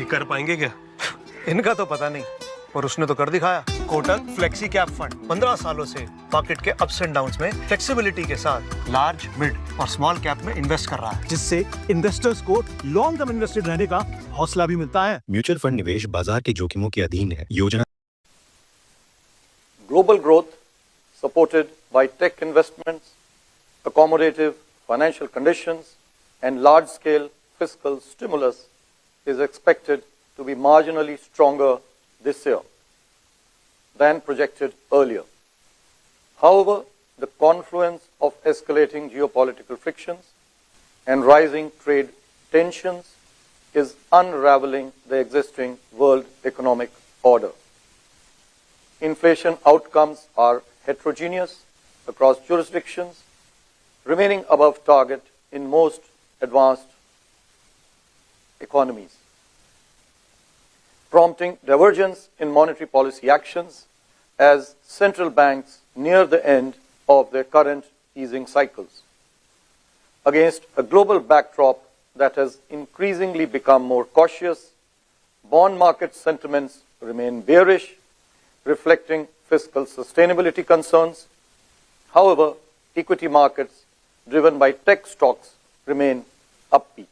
ये कर पाएंगे क्या? इनका तो पता नहीं, पर उसने तो कर दिखाया। कोटक फ्लेक्सी कैप फंड 15 सालों से मार्केट के अप्स एंड डाउन्स में फ्लेक्सिबिलिटी के साथ लार्ज, मिड और स्मॉल कैप में इन्वेस्ट कर रहा है, जिससे इन्वेस्टर्स को लॉन्ग टर्म इन्वेस्टेड रहने का हौसला भी मिलता है। म्यूचुअल फंड निवेश बाजार के जोखिमों के अधीन है। योजना Global growth supported by tech investments, accommodative financial conditions, and large-scale fiscal stimulus is expected to be marginally stronger this year than projected earlier. However, the confluence of escalating geopolitical frictions and rising trade tensions is unraveling the existing world economic order. Inflation outcomes are heterogeneous across jurisdictions, remaining above target in most advanced economies, prompting divergence in monetary policy actions as central banks near the end of their current easing cycles. Against a global backdrop that has increasingly become more cautious, bond market sentiments remain bearish, reflecting fiscal sustainability concerns. However, equity markets driven by tech stocks remain upbeat.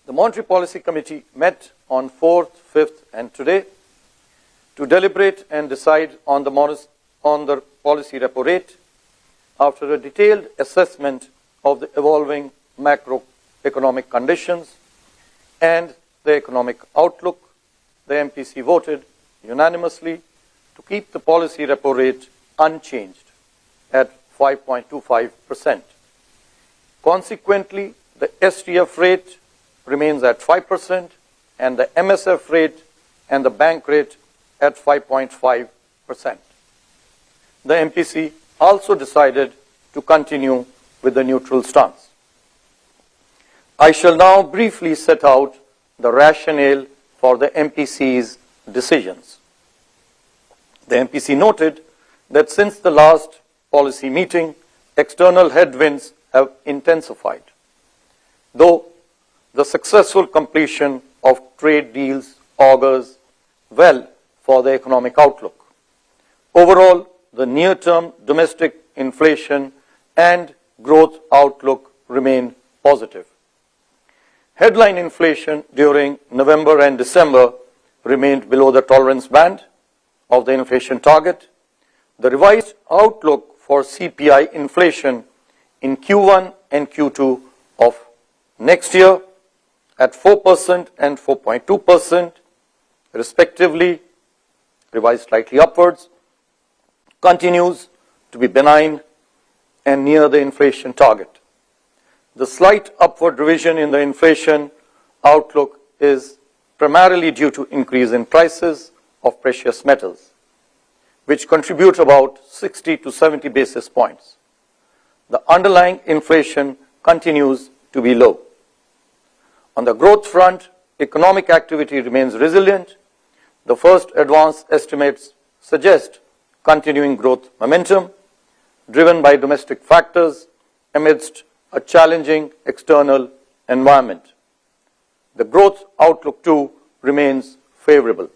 The Monetary Policy Committee met on 4th, 5th, and today to deliberate and decide on the policy repo rate after a detailed assessment of the evolving macroeconomic conditions and the economic outlook. The MPC voted unanimously to keep the policy repo rate unchanged at 5.25%. Consequently, the STF rate remains at 5% and the MSF rate and the bank rate at 5.5%. The MPC also decided to continue with the neutral stance. I shall now briefly set out the rationale for the MPC's decisions. The MPC noted that since the last policy meeting, external headwinds have intensified. Though the successful completion of trade deals augurs well for the economic outlook. Overall, the near-term domestic inflation and growth outlook remain positive. Headline inflation during November and December remained below the tolerance band of the inflation target. The revised outlook for CPI inflation in Q1 and Q2 of next year at 4% and 4.2% respectively, revised slightly upwards, continues to be benign and near the inflation target. The slight upward revision in the inflation outlook is primarily due to increase in prices of precious metals, which contribute about 60 to 70 basis points. The underlying inflation continues to be low. On the growth front, economic activity remains resilient. The first advanced estimates suggest continuing growth momentum, driven by domestic factors amidst a challenging external environment. The growth outlook too remains favorable.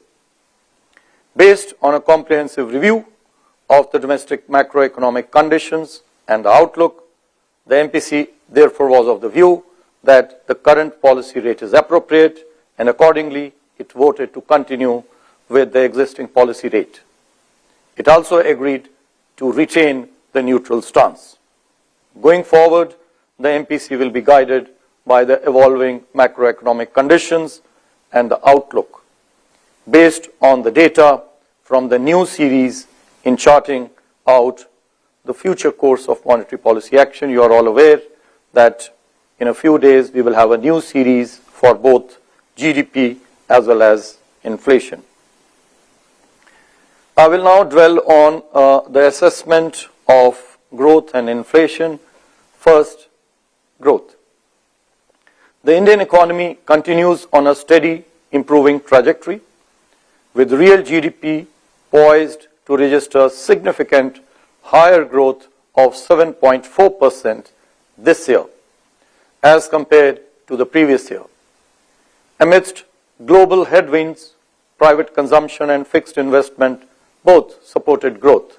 Based on a comprehensive review of the domestic macroeconomic conditions and the outlook, the MPC therefore was of the view that the current policy rate is appropriate, and accordingly it voted to continue with the existing policy rate. It also agreed to retain the neutral stance. Going forward, the MPC will be guided by the evolving macroeconomic conditions and the outlook, based on the data from the new series in charting out the future course of monetary policy action. You are all aware that in a few days we will have a new series for both GDP as well as inflation. I will now dwell on the assessment of growth and inflation. First, growth. The Indian economy continues on a steady improving trajectory, with real GDP poised to register significant higher growth of 7.4% this year as compared to the previous year. Amidst global headwinds, private consumption and fixed investment both supported growth.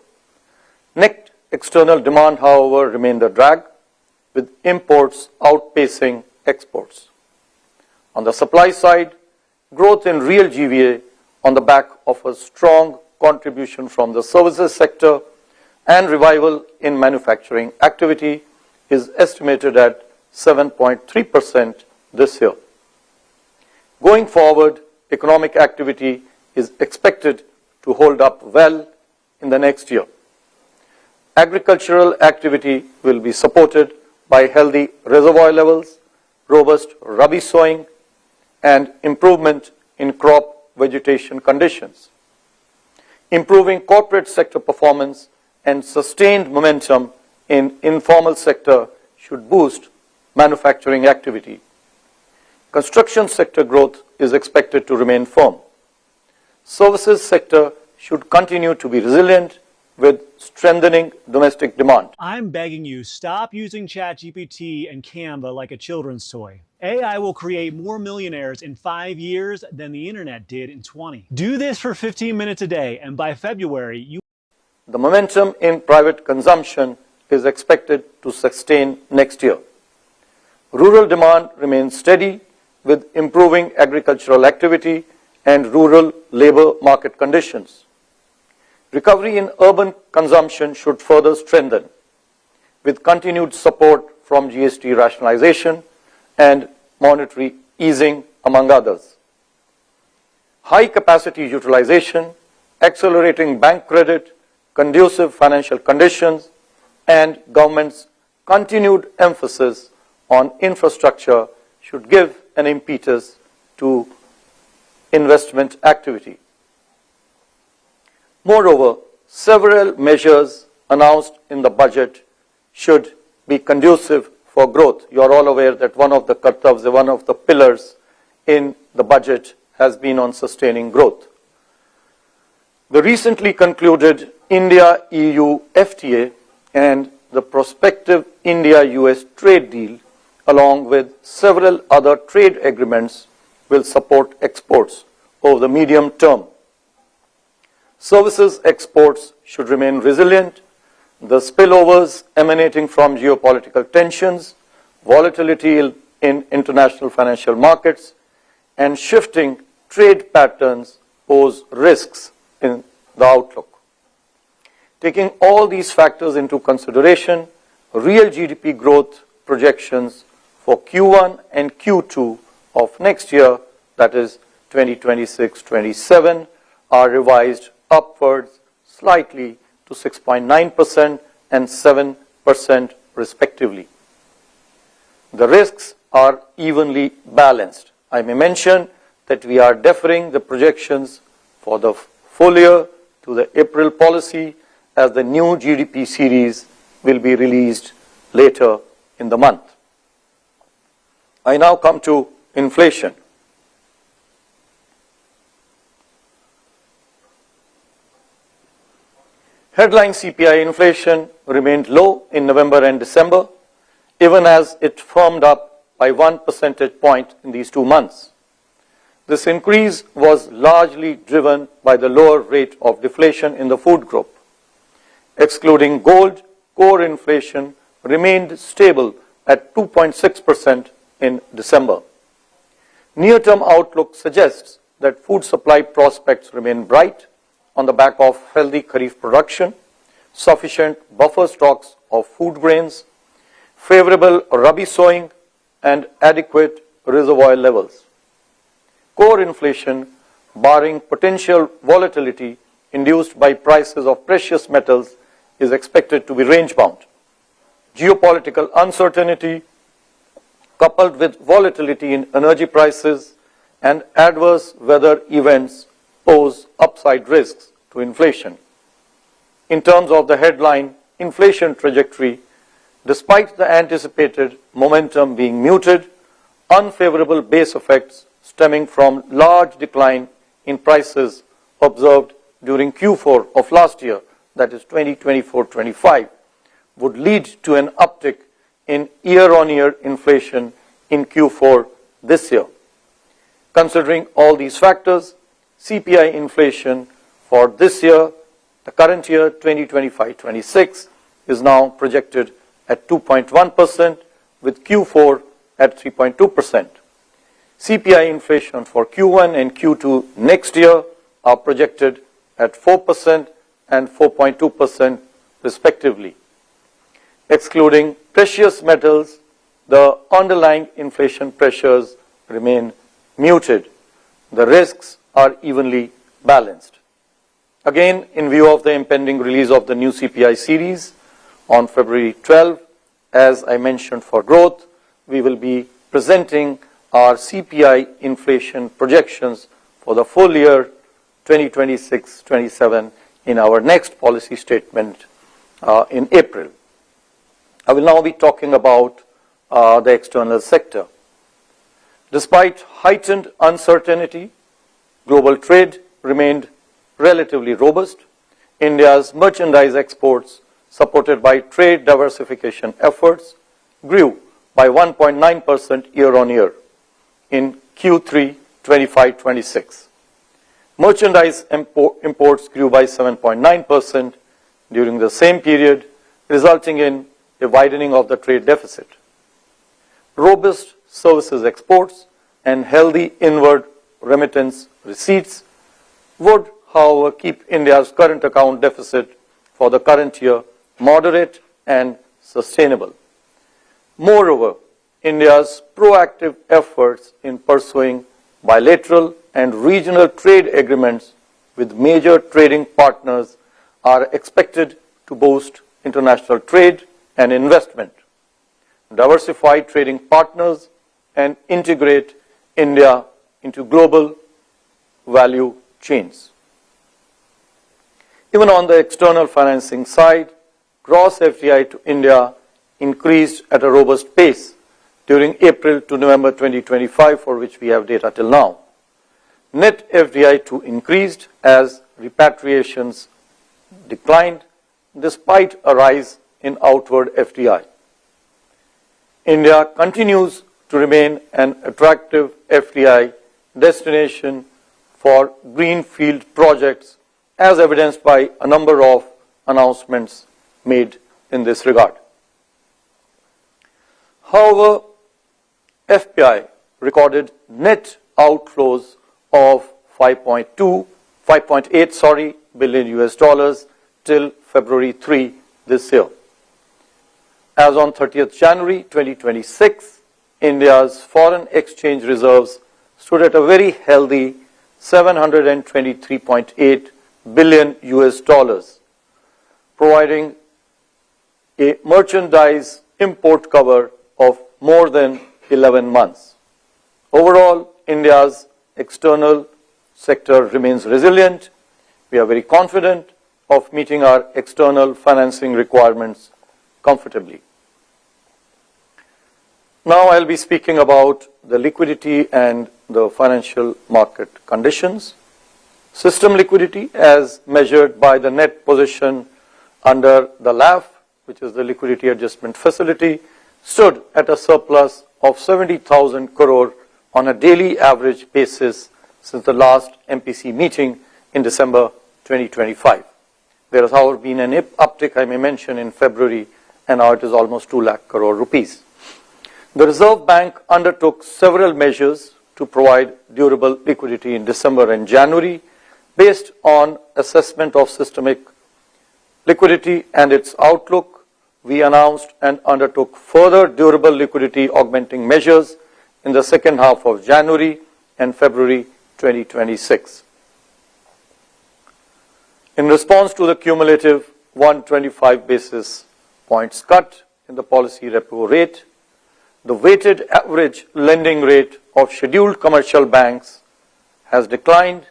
Net external demand, however, remained a drag, with imports outpacing exports. On the supply side, growth in real GVA on the back of a strong contribution from the services sector and revival in manufacturing activity is estimated at 7.3% this year. Going forward, economic activity is expected to hold up well in the next year. Agricultural activity will be supported by healthy reservoir levels, robust rabi sowing, and improvement in crop vegetation conditions. Improving corporate sector performance and sustained momentum in informal sector should boost manufacturing activity. Construction sector growth is expected to remain firm. Services sector should continue to be resilient with strengthening domestic demand. I'm begging you, stop using ChatGPT and Canva like a children's toy. AI will create more millionaires in 5 years than the internet did in 20. Do this for 15 minutes a day, and by February, you... The momentum in private consumption is expected to sustain next year. Rural demand remains steady with improving agricultural activity and rural labor market conditions. Recovery in urban consumption should further strengthen, with continued support from GST rationalization and monetary easing, among others. High capacity utilization, accelerating bank credit, conducive financial conditions, and government's continued emphasis on infrastructure should give an impetus to investment activity. Moreover, several measures announced in the budget should be conducive for growth. You are all aware that one of the kartavs, one of the pillars in the budget has been on sustaining growth. The recently concluded India-EU FTA and the prospective India-US trade deal, along with several other trade agreements, will support exports over the medium term. Services exports should remain resilient. The spillovers emanating from geopolitical tensions, volatility in international financial markets, and shifting trade patterns pose risks in the outlook. Taking all these factors into consideration, real GDP growth projections for Q1 and Q2 of next year, that is 2026-27, are revised upwards slightly to 6.9% and 7% respectively. The risks are evenly balanced. I may mention that we are deferring the projections for the full year to the April policy, as the new GDP series will be released later in the month. I now come to inflation. Headline CPI inflation remained low in November and December, even as it firmed up by 1 percentage point in these 2 months. This increase was largely driven by the lower rate of deflation in the food group. Excluding gold, core inflation remained stable at 2.6% in December. Near-term outlook suggests that food supply prospects remain bright on the back of healthy kharif production, sufficient buffer stocks of food grains, favorable rabi sowing, and adequate reservoir levels. Core inflation, barring potential volatility induced by prices of precious metals, is expected to be range-bound. Geopolitical uncertainty, coupled with volatility in energy prices and adverse weather events, pose upside risks to inflation. In terms of the headline inflation trajectory, despite the anticipated momentum being muted, unfavorable base effects stemming from large decline in prices observed during Q4 of last year, that is 2024-25, would lead to an uptick in year-on-year inflation in Q4 this year. Considering all these factors, CPI inflation for this year, the current year 2025-26, is now projected at 2.1%, with Q4 at 3.2%. CPI inflation for Q1 and Q2 next year are projected at 4% and 4.2% respectively. Excluding precious metals, the underlying inflation pressures remain muted. The risks are evenly balanced. Again, in view of the impending release of the new CPI series on February 12, as I mentioned for growth, we will be presenting our CPI inflation projections for the full year 2026-27 in our next policy statement in April. I will now be talking about the external sector. Despite heightened uncertainty, global trade remained relatively robust. India's merchandise exports, supported by trade diversification efforts, grew by 1.9% year-on-year in Q3 25-26. Merchandise imports grew by 7.9% during the same period, resulting in a widening of the trade deficit. Robust services exports and healthy inward remittance receipts would, however, keep India's current account deficit for the current year moderate and sustainable. Moreover, India's proactive efforts in pursuing bilateral and regional trade agreements with major trading partners are expected to boost international trade and investment, diversify trading partners, and integrate India into global value chains. Even on the external financing side, gross FDI to India increased at a robust pace during April to November 2025, for which we have data till now. Net FDI too increased as repatriations declined despite a rise in outward FDI. India continues to remain an attractive FDI destination for greenfield projects, as evidenced by a number of announcements made in this regard. However, FPI recorded net outflows of 5.8 billion US dollars till February 3 this year. As on 30th January 2026, India's foreign exchange reserves stood at a very healthy 723.8 billion US dollars, providing a merchandise import cover of more than 11 months. Overall, India's external sector remains resilient. We are very confident of meeting our external financing requirements comfortably. Now I'll be speaking about the liquidity and the financial market conditions. System liquidity, as measured by the net position under the LAF, which is the Liquidity Adjustment Facility, stood at a surplus of 70,000 crore on a daily average basis since the last MPC meeting in December 2025. There has, however, been an uptick, I may mention, in February, and now it is almost 2 lakh crore rupees. The Reserve Bank undertook several measures to provide durable liquidity in December and January. Based on assessment of systemic liquidity and its outlook, we announced and undertook further durable liquidity augmenting measures in the second half of January and February 2026. In response to the cumulative 125 basis points cut in the policy repo rate, the weighted average lending rate of scheduled commercial banks has declined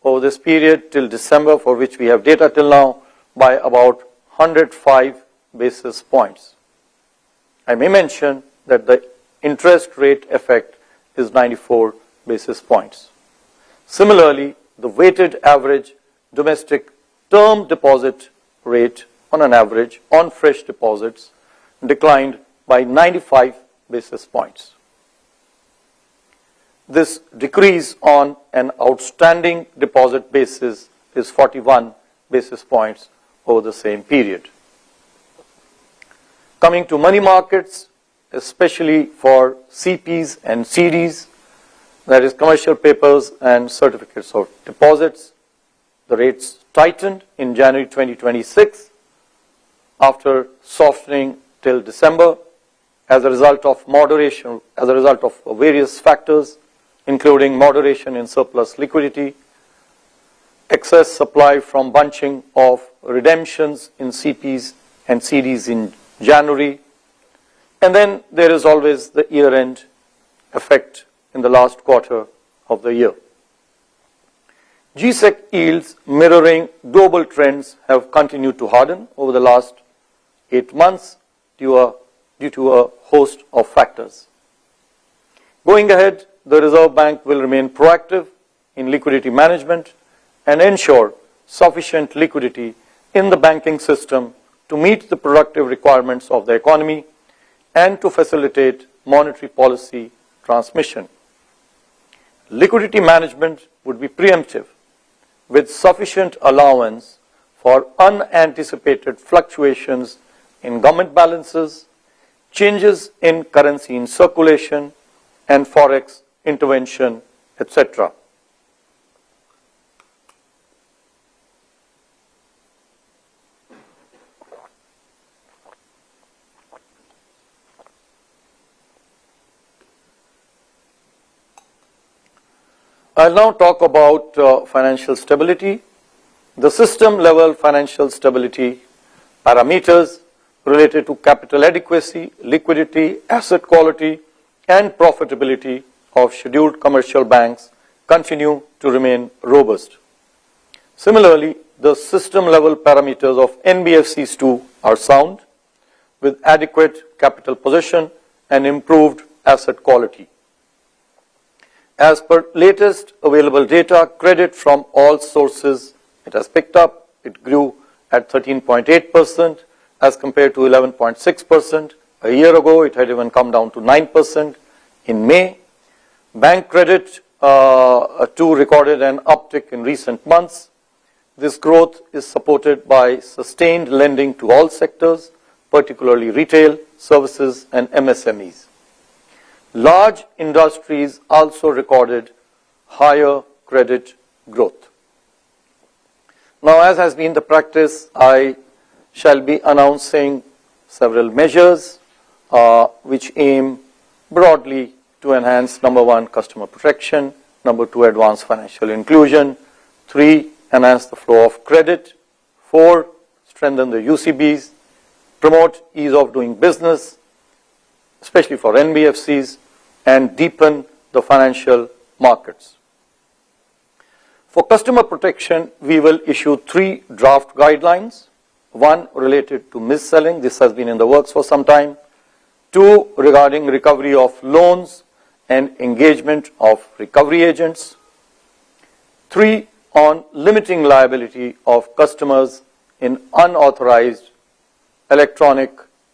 over this period till December, for which we have data till now, by about 105 basis points. I may mention that the interest rate effect is 94 basis points. Similarly, the weighted average domestic term deposit rate on an average on fresh deposits declined by 95 basis points. This decrease on an outstanding deposit basis is 41 basis points over the same period. Coming to money markets, especially for CPs and CDs, that is commercial papers and certificates of deposits, the rates tightened in January 2026 after softening till December as a result of moderation, as a result of various factors, including moderation in surplus liquidity, excess supply from bunching of redemptions in CPs and CDs in January, and then there is always the year-end effect in the last quarter of the year. G-Sec yields mirroring global trends have continued to harden over the last 8 months due to a host of factors. Going ahead, the Reserve Bank will remain proactive in liquidity management and ensure sufficient liquidity in the banking system to meet the productive requirements of the economy and to facilitate monetary policy transmission. Liquidity management would be preemptive with sufficient allowance for unanticipated fluctuations in government balances, changes in currency in circulation, and forex intervention, etc. I'll now talk about financial stability. The system-level financial stability parameters related to capital adequacy, liquidity, asset quality, and profitability of scheduled commercial banks continue to remain robust. Similarly, the system-level parameters of NBFCs too are sound, with adequate capital position and improved asset quality. As per latest available data, credit from all sources, it has picked up. It grew at 13.8% as compared to 11.6%. A year ago, it had even come down to 9% in May. Bank credit too recorded an uptick in recent months. This growth is supported by sustained lending to all sectors, particularly retail, services, and MSMEs. Large industries also recorded higher credit growth. Now, as has been the practice, I shall be announcing several measures which aim broadly to enhance, number 1, customer protection, number 2, advance financial inclusion, 3, enhance the flow of credit, 4, strengthen the UCBs, promote ease of doing business, especially for NBFCs, and deepen the financial markets. For customer protection, we will issue 3 draft guidelines. 1 related to mis-selling, this has been in the works for some time. 2 regarding recovery of loans and engagement of recovery agents. 3 on limiting liability of customers in unauthorized electronic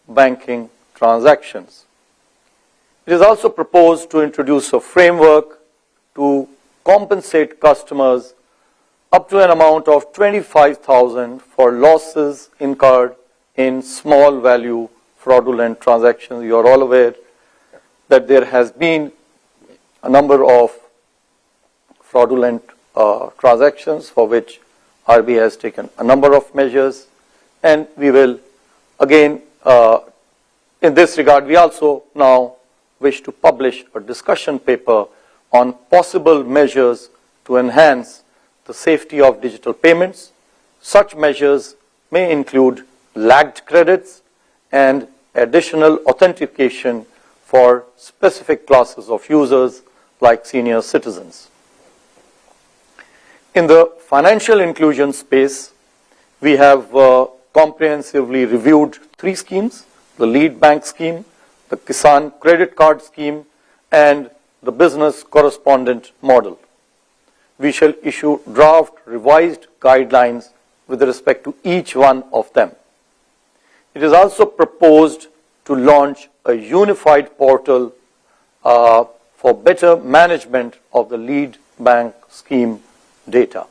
banking transactions. It is also proposed to introduce a framework to compensate customers up to an amount of 25,000 for losses incurred in small value fraudulent transactions. You are all aware that there has been a number of fraudulent transactions for which RBI has taken a number of measures, and we will again in this regard we also now wish to publish a discussion paper on possible measures to enhance the safety of digital payments. Such measures may include lagged credits and additional authentication for specific classes of users like senior citizens. In the financial inclusion space, we have comprehensively reviewed 3 schemes: the lead bank scheme, the Kisan credit card scheme, and the business correspondent model. We shall issue draft revised guidelines with respect to each one of them. It is also proposed to launch a unified portal for better management of the lead bank scheme data.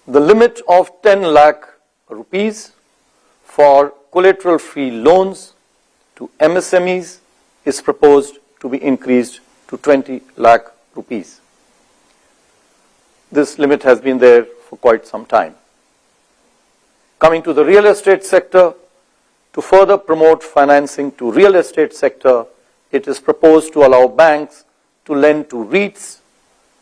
The limit of 10 lakh rupees for collateral-free loans to MSMEs is proposed to be increased to 20 lakh rupees. This limit has been there for quite some time. Coming to the real estate sector, to further promote financing to real estate sector, it is proposed to allow banks to lend to REITs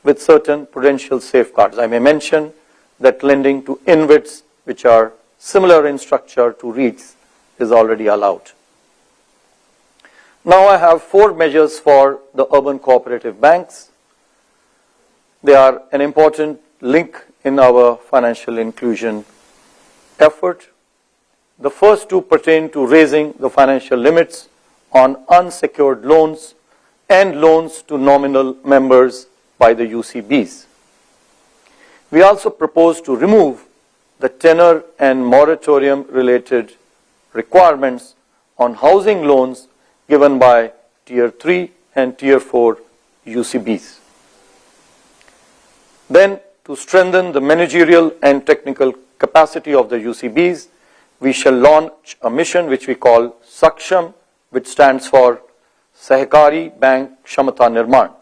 with certain prudential safeguards. I may mention that lending to InvITs, which are similar in structure to REITs, is already allowed. Now I have 4 measures for the urban cooperative banks. They are an important link in our financial inclusion effort. The first 2 pertain to raising the financial limits on unsecured loans and loans to nominal members by the UCBs. We also propose to remove the tenor and moratorium related requirements on housing loans given by Tier 3 and Tier 4 UCBs. Then, to strengthen the managerial and technical capacity of the UCBs, we shall launch a mission which we call Saksham, which stands for Sahakari Bank Kshamata Nirman.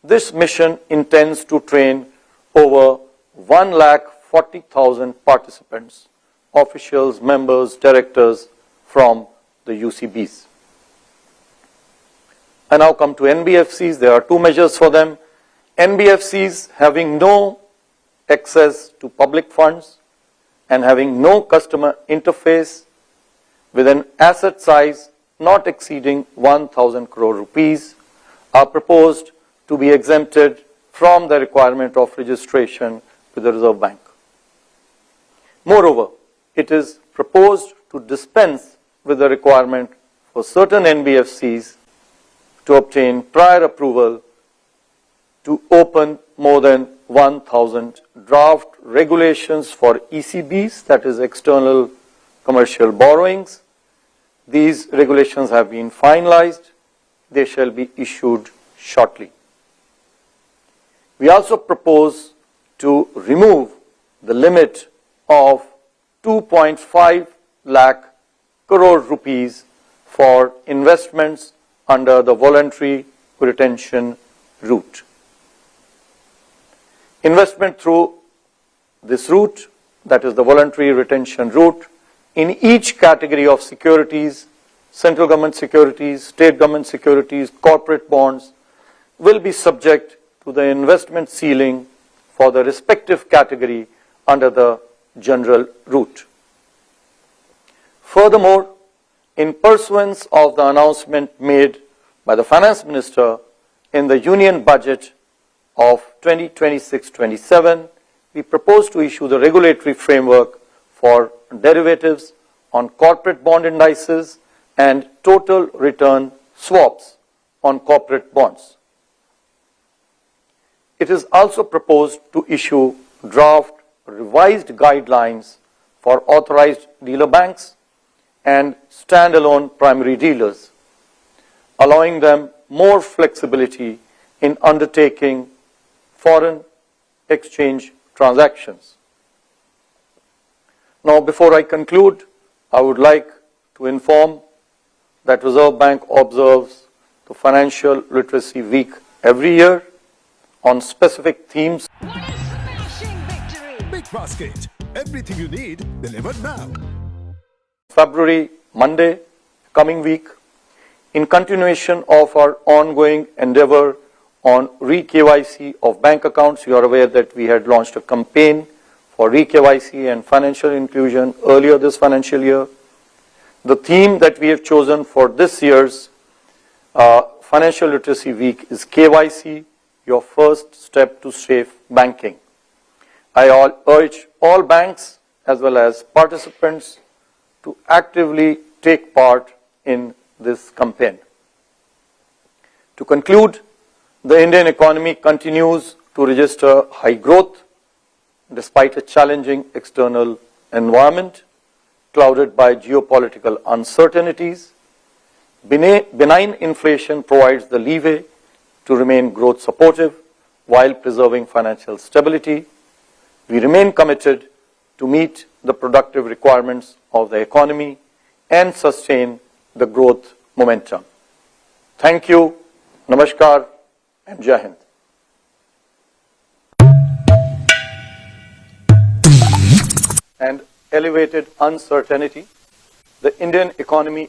This mission intends to train over 1,40,000 participants, officials, members, directors from the UCBs. I now come to NBFCs. There are 2 measures for them. NBFCs having no access to public funds and having no customer interface with an asset size not exceeding 1,000 crore rupees are proposed to be exempted from the requirement of registration with the Reserve Bank. Moreover, it is proposed to dispense with the requirement for certain NBFCs to obtain prior approval to open more than 1,000 draft regulations for ECBs, that is external commercial borrowings. These regulations have been finalized. They shall be issued shortly. We also propose to remove the limit of 2.5 lakh crore rupees for investments under the voluntary retention route. Investment through this route, that is the voluntary retention route, in each category of securities, central government securities, state government securities, corporate bonds, will be subject to the investment ceiling for the respective category under the general route. Furthermore, in pursuance of the announcement made by the Finance Minister in the Union Budget of 2026-27, we propose to issue the regulatory framework for derivatives on corporate bond indices and total return swaps on corporate bonds. It is also proposed to issue draft revised guidelines for authorized dealer banks and standalone primary dealers, allowing them more flexibility in undertaking foreign exchange transactions. Now, before I conclude, I would like to inform that Reserve Bank observes the Financial Literacy Week every year on specific themes. What a smashing victory! Big basket. Everything you need delivered now. February, Monday, coming week, in continuation of our ongoing endeavor on re-KYC of bank accounts. You are aware that we had launched a campaign for re-KYC and financial inclusion earlier this financial year. The theme that we have chosen for this year's Financial Literacy Week is KYC, your first step to safe banking. I urge all banks as well as participants to actively take part in this campaign. To conclude, the Indian economy continues to register high growth despite a challenging external environment clouded by geopolitical uncertainties. Benign inflation provides the leeway to remain growth supportive while preserving financial stability. We remain committed to meet the productive requirements of the economy and sustain the growth momentum. Thank you, Namaskar, and Jai Hind. And elevated uncertainty, the Indian economy